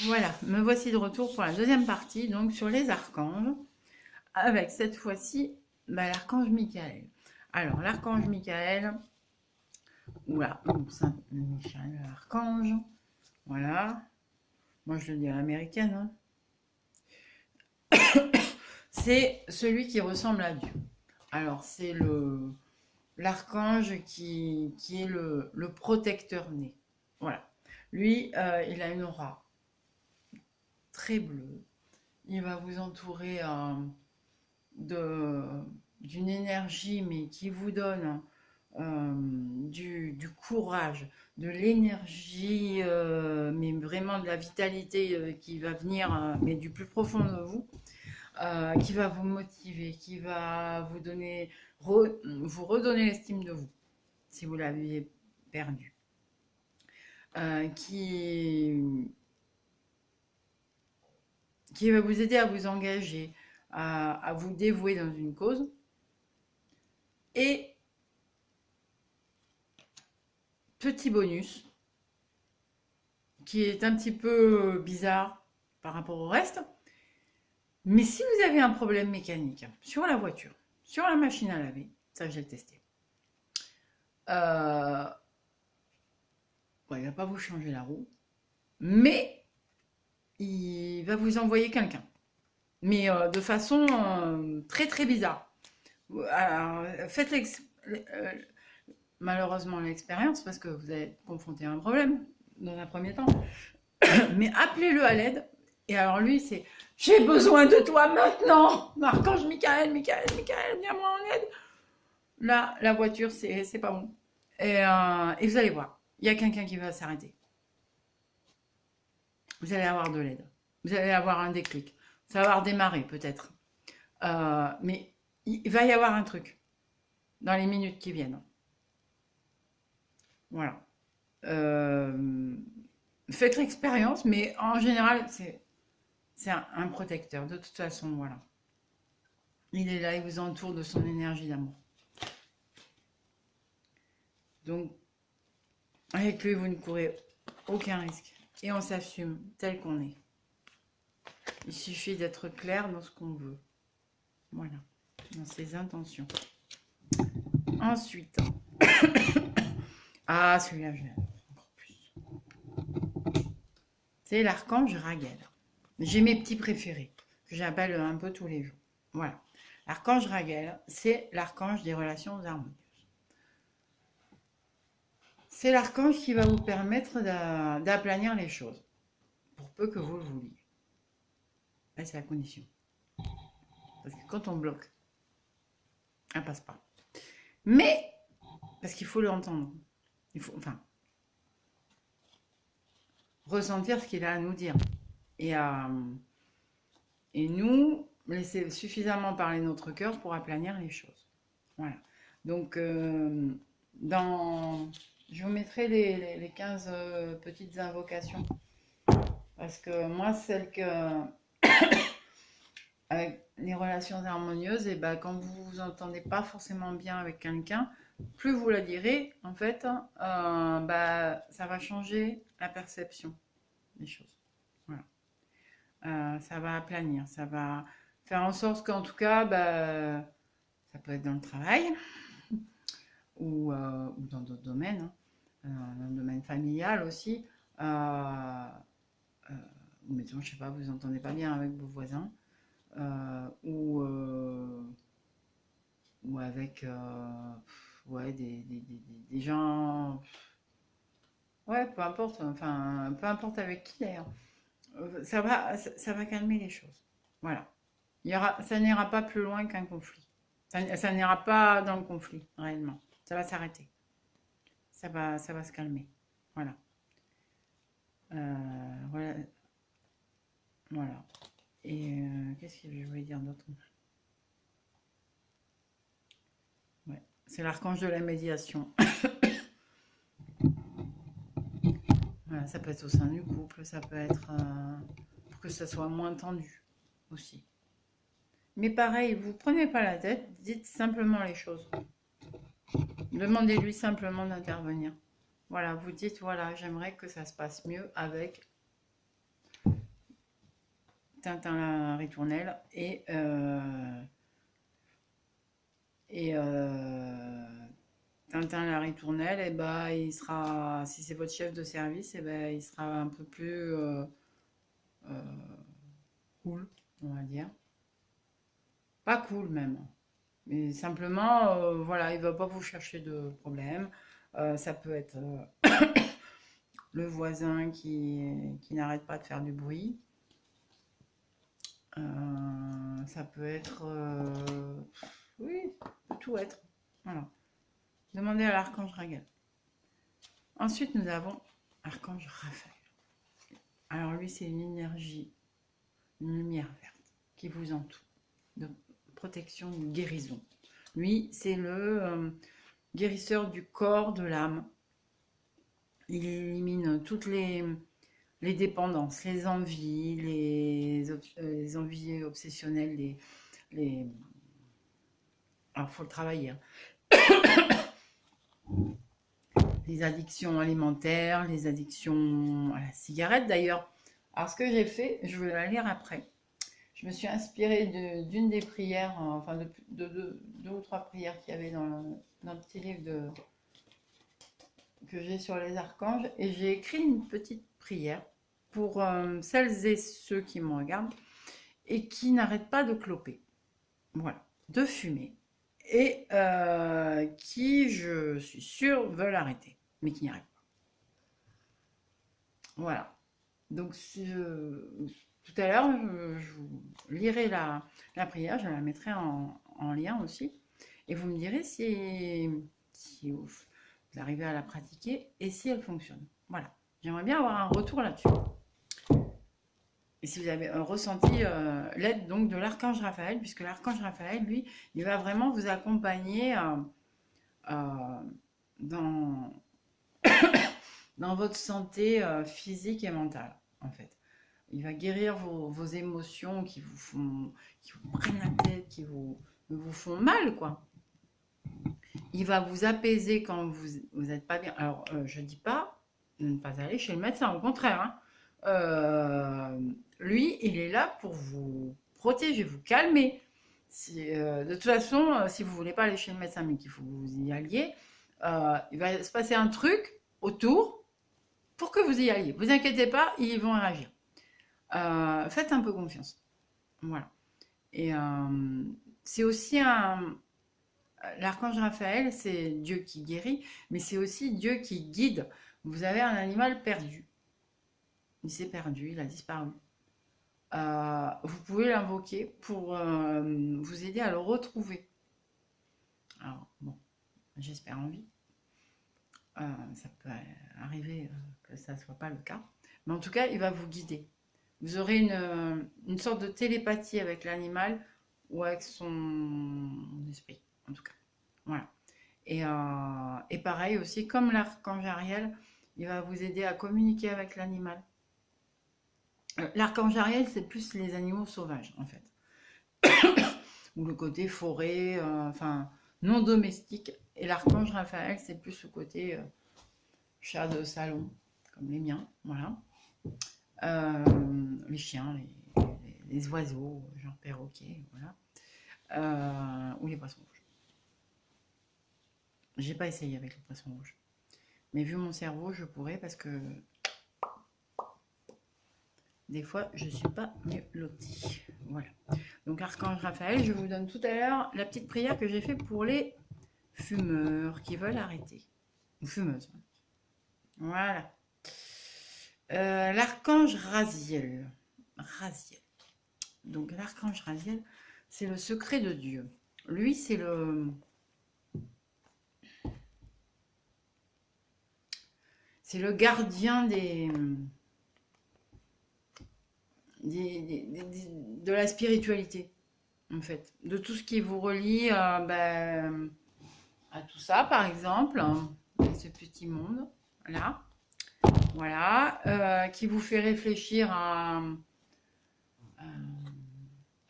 Voilà, me voici de retour pour la deuxième partie, donc sur les archanges, avec cette fois-ci l'archange Michael. Alors, l'archange Michael, oula, Saint Michel, l'archange, voilà, moi je le dis à l'américaine, hein. C'est celui qui ressemble à Dieu. Alors, c'est l'archange qui est le protecteur né. Voilà. Lui, il a une aura très bleue. Il va vous entourer de, d'une énergie, mais qui vous donne du courage, de l'énergie, mais vraiment de la vitalité qui va venir, mais du plus profond de vous, qui va vous motiver, qui va vous donner, vous redonner l'estime de vous, si vous l'aviez perdu. Qui va vous aider à vous engager, à vous dévouer dans une cause. Et petit bonus, qui est un petit peu bizarre par rapport au reste, mais si vous avez un problème mécanique sur la voiture, sur la machine à laver, ça j'ai testé, bon, il ne va pas vous changer la roue, mais il va vous envoyer quelqu'un. Mais de façon très très bizarre. Alors, faites malheureusement l'expérience parce que vous êtes confronté à un problème dans un premier temps. Mais appelez-le à l'aide. Et alors lui, c'est j'ai besoin de toi maintenant. Archange Michael, Michael, Michael, viens-moi en aide. Là, la voiture, c'est pas bon. Et vous allez voir, il y a quelqu'un qui va s'arrêter. Vous allez avoir de l'aide. Vous allez avoir un déclic. Ça va redémarrer peut-être. Mais il va y avoir un truc dans les minutes qui viennent. Voilà. Faites l'expérience, mais en général, c'est un protecteur. De toute façon, voilà. Il est là, il vous entoure de son énergie d'amour. Donc, avec lui, vous ne courez aucun risque. Et on s'assume tel qu'on est. Il suffit d'être clair dans ce qu'on veut. Voilà, dans ses intentions. Ensuite, ah, celui-là, je l'aime encore plus. C'est l'archange Raguel. J'ai mes petits préférés, que j'appelle un peu tous les jours. Voilà. L'archange Raguel, c'est l'archange des relations harmonieuses. C'est l'archange qui va vous permettre d'aplanir les choses, pour peu que vous le vouliez. Là, c'est la condition. Parce que quand on bloque, elle passe pas. Mais, parce qu'il faut l'entendre. Il faut, enfin, ressentir ce qu'il a à nous dire. Et nous, laisser suffisamment parler notre cœur pour aplanir les choses. Voilà. Donc, je vous mettrai les 15 petites invocations. Parce que moi, celle que... avec les relations harmonieuses, et ben, quand vous vous entendez pas forcément bien avec quelqu'un, plus vous la direz, en fait, bah, ça va changer la perception des choses. Voilà. Ça va aplanir, ça va faire en sorte qu'en tout cas, bah, ça peut être dans le travail ou dans d'autres domaines, hein, dans le domaine familial aussi. Ou mettons, je sais pas, vous vous entendez pas bien avec vos voisins. Ou avec ouais, des gens, ouais, peu importe, enfin, peu importe avec qui d'ailleurs, ça va calmer les choses. Voilà. Ça n'ira pas plus loin qu'un conflit. Ça n'ira pas dans le conflit, réellement. Ça va s'arrêter. Ça va se calmer. Voilà. Voilà. Voilà. Et qu'est-ce que je voulais dire d'autre? Ouais. C'est l'archange de la médiation. Voilà, ça peut être au sein du couple, ça peut être pour que ça soit moins tendu aussi. Mais pareil, vous prenez pas la tête, dites simplement les choses. Demandez-lui simplement d'intervenir. Voilà, vous dites, voilà, j'aimerais que ça se passe mieux avec Tintin la ritournelle et Tintin la ritournelle, et ben, il sera, si c'est votre chef de service, et ben, il sera un peu plus euh, cool, on va dire. Pas cool même, mais simplement, voilà, il va pas vous chercher de problème. Ça peut être le voisin qui n'arrête pas de faire du bruit. Ça peut être... oui, ça peut tout être. Voilà. Demandez à l'archange Raguel. Ensuite, nous avons l'archange Raphaël. Alors lui, c'est une énergie, une lumière verte qui vous entoure, de protection, de guérison. Lui, c'est le guérisseur du corps, de l'âme. Il élimine toutes les dépendances, les envies, les envies obsessionnelles, les... Alors, il faut le travailler. Hein. Les addictions alimentaires, les addictions à la cigarette d'ailleurs. Alors, ce que j'ai fait, je vais la lire après. Je me suis inspirée d'une des prières, enfin de deux ou trois prières qu'il y avait dans le petit livre que j'ai sur les archanges, et j'ai écrit une petite prière pour celles et ceux qui me regardent et qui n'arrêtent pas de cloper, voilà, de fumer, et qui, je suis sûre, veulent arrêter, mais qui n'y arrivent pas. Voilà. Donc, tout à l'heure, je vous lirai la prière, je la mettrai en lien aussi, et vous me direz si vous arrivez à la pratiquer et si elle fonctionne. Voilà. J'aimerais bien avoir un retour là-dessus. Et si vous avez ressenti l'aide donc de l'archange Raphaël, puisque l'archange Raphaël, lui, il va vraiment vous accompagner dans, dans votre santé physique et mentale, en fait. Il va guérir vos émotions qui vous prennent la tête, qui vous font mal, quoi. Il va vous apaiser quand vous n'êtes pas bien. Alors, je ne dis pas de ne pas aller chez le médecin, au contraire. Hein. Lui, il est là pour vous protéger, vous calmer. De toute façon, si vous ne voulez pas aller chez le médecin, mais qu'il faut que vous y alliez, il va se passer un truc autour pour que vous y alliez. Vous inquiétez pas, ils vont réagir. Faites un peu confiance. Voilà. Et c'est aussi l'archange Raphaël, c'est Dieu qui guérit, mais c'est aussi Dieu qui guide. Vous avez un animal perdu. Il s'est perdu, il a disparu. Vous pouvez l'invoquer pour vous aider à le retrouver. Alors, bon, j'espère en vie. Ça peut arriver que ça ne soit pas le cas. Mais en tout cas, il va vous guider. Vous aurez une sorte de télépathie avec l'animal ou avec son esprit, en tout cas. Voilà. Et pareil aussi, comme l'archange Ariel, il va vous aider à communiquer avec l'animal. L'archange Ariel, c'est plus les animaux sauvages, en fait. Ou le côté forêt, enfin, non domestique. Et l'archange Raphaël, c'est plus le côté chat de salon, comme les miens, voilà. Les chiens, les oiseaux, genre perroquet, voilà. Ou les poissons rouges. J'ai pas essayé avec les poissons rouges. Mais vu mon cerveau, je pourrais parce que des fois, je ne suis pas mieux lotie. Voilà. Donc, Archange Raphaël, je vous donne tout à l'heure la petite prière que j'ai faite pour les fumeurs qui veulent arrêter. Ou fumeuses. Voilà. L'archange Raziel. Raziel. Donc, l'archange Raziel, c'est le secret de Dieu. Lui, c'est le gardien de la spiritualité, en fait. De tout ce qui vous relie à tout ça, par exemple, à ce petit monde, là. Voilà. Qui vous fait réfléchir à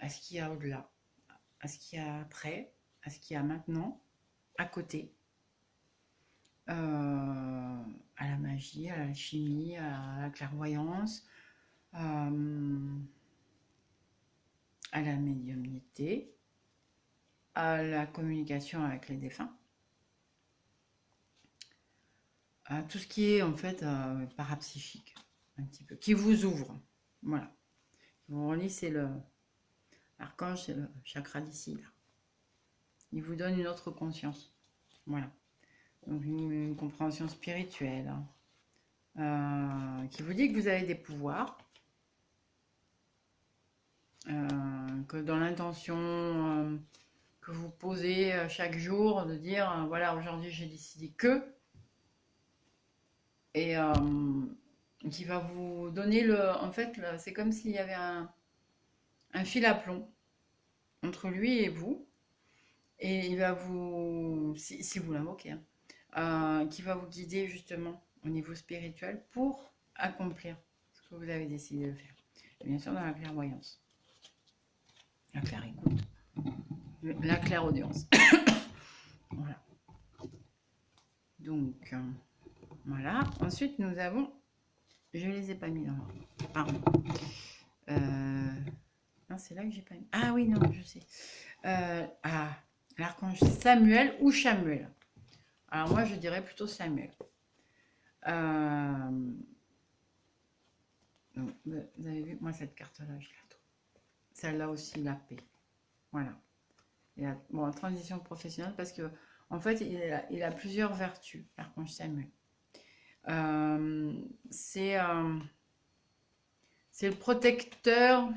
ce qu'il y a au-delà, à ce qu'il y a après, à ce qu'il y a maintenant, à côté. À la magie, à l'alchimie, à la clairvoyance, à la médiumnité, à la communication avec les défunts, à tout ce qui est en fait parapsychique, un petit peu, qui vous ouvre. Voilà. Vous relis, c'est l'archange, c'est le chakra d'ici, là. Il vous donne une autre conscience. Voilà. Donc une compréhension spirituelle, hein, qui vous dit que vous avez des pouvoirs, que dans l'intention que vous posez chaque jour, de dire voilà, aujourd'hui j'ai décidé que, et qui va vous donner en fait, c'est comme s'il y avait un fil à plomb entre lui et vous, et il va vous, si vous l'invoquez, hein, qui va vous guider justement au niveau spirituel pour accomplir ce que vous avez décidé de faire. Et bien sûr, dans la clairvoyance, la claire écoute, la claire audience. Voilà. Donc, voilà. Ensuite, nous avons, je ne les ai pas mis dans l'ordre. Pardon. Non, c'est là que j'ai pas mis. Ah oui, non, je sais. L'archange Samuel ou Chamuel. Alors moi, je dirais plutôt Samuel. Donc, vous avez vu, moi, cette carte-là, je la trouve. Celle-là aussi, la paix. Voilà. Et bon, en transition professionnelle, parce que en fait, il a plusieurs vertus, l'archange Samuel. C'est le protecteur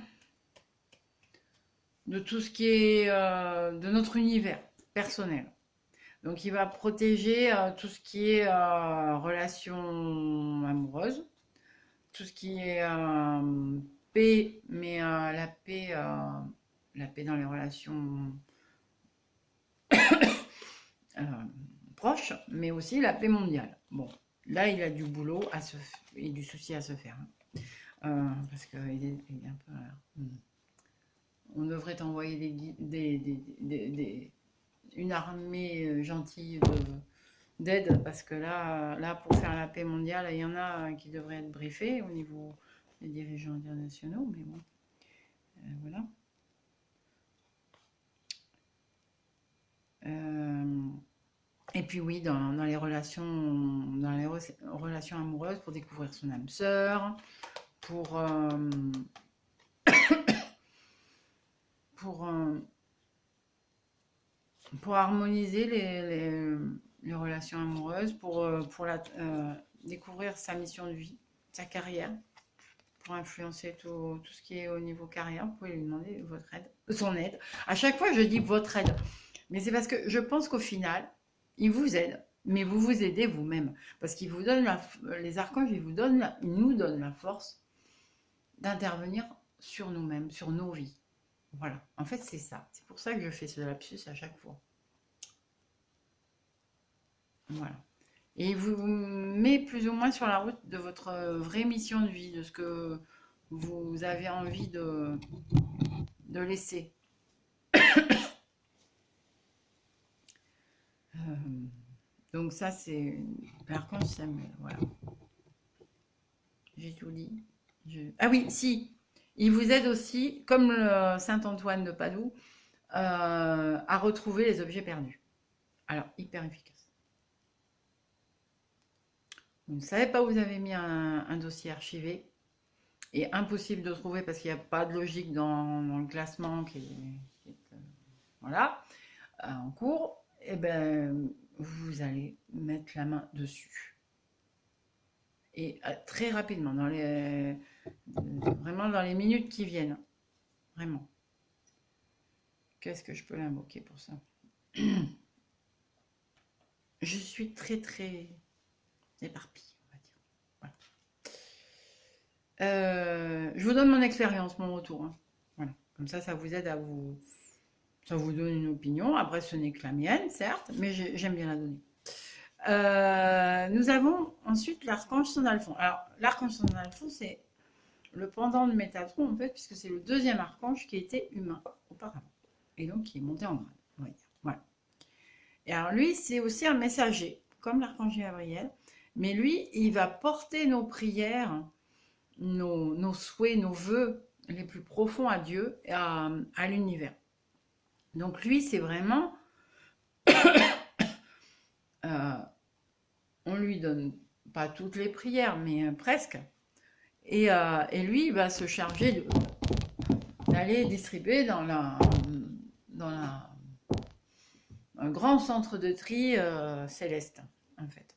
de tout ce qui est de notre univers personnel. Donc, il va protéger tout ce qui est relations amoureuses, tout ce qui est paix, mais la paix dans les relations proches, mais aussi la paix mondiale. Bon, là, il a du boulot et du souci à se faire. Hein. Parce qu'il est un peu... on devrait envoyer une armée gentille d'aide, parce que là, pour faire la paix mondiale, il y en a qui devraient être briefés au niveau des dirigeants internationaux, mais bon, voilà. Et puis oui, dans les relations amoureuses, pour découvrir son âme sœur, pour harmoniser les relations amoureuses, pour découvrir sa mission de vie, sa carrière, pour influencer tout ce qui est au niveau carrière. Vous pouvez lui demander son aide. À chaque fois, je dis votre aide, mais c'est parce que je pense qu'au final, il vous aide, mais vous vous aidez vous-même, parce qu'il vous donne les archanges, ils nous donnent la force d'intervenir sur nous-mêmes, sur nos vies. Voilà, en fait, c'est ça. C'est pour ça que je fais ce lapsus à chaque fois. Voilà. Et il vous met plus ou moins sur la route de votre vraie mission de vie, de ce que vous avez envie de laisser. Donc ça, c'est l'archange Samuel. Voilà. J'ai tout dit. Ah oui, si. Il vous aide aussi, comme le Saint Antoine de Padoue, à retrouver les objets perdus. Alors, hyper efficace. Vous ne savez pas où vous avez mis un dossier archivé, et impossible de trouver parce qu'il n'y a pas de logique dans le classement qui est voilà, en cours, et ben vous allez mettre la main dessus. Et très rapidement, vraiment dans les minutes qui viennent. Vraiment. Qu'est-ce que je peux l'invoquer pour ça? Je suis très très éparpillée, on va dire. Voilà. Je vous donne mon expérience, mon retour. Hein. Voilà. Comme ça vous aide ça vous donne une opinion. Après, ce n'est que la mienne, certes, mais j'aime bien la donner. Nous avons ensuite l'archange Sandalphon. Alors, l'archange Sandalphon, c'est le pendant de Métatron, en fait, puisque c'est le deuxième archange qui était humain auparavant. Et donc, qui est monté en grade, on va dire. Voilà. Et alors, lui, c'est aussi un messager, comme l'archange Gabriel. Mais lui, il va porter nos prières, nos souhaits, nos vœux, les plus profonds à Dieu et à l'univers. Donc lui, c'est vraiment... on lui donne pas toutes les prières, mais presque. Et lui, il va se charger d'aller distribuer dans un grand centre de tri céleste, en fait.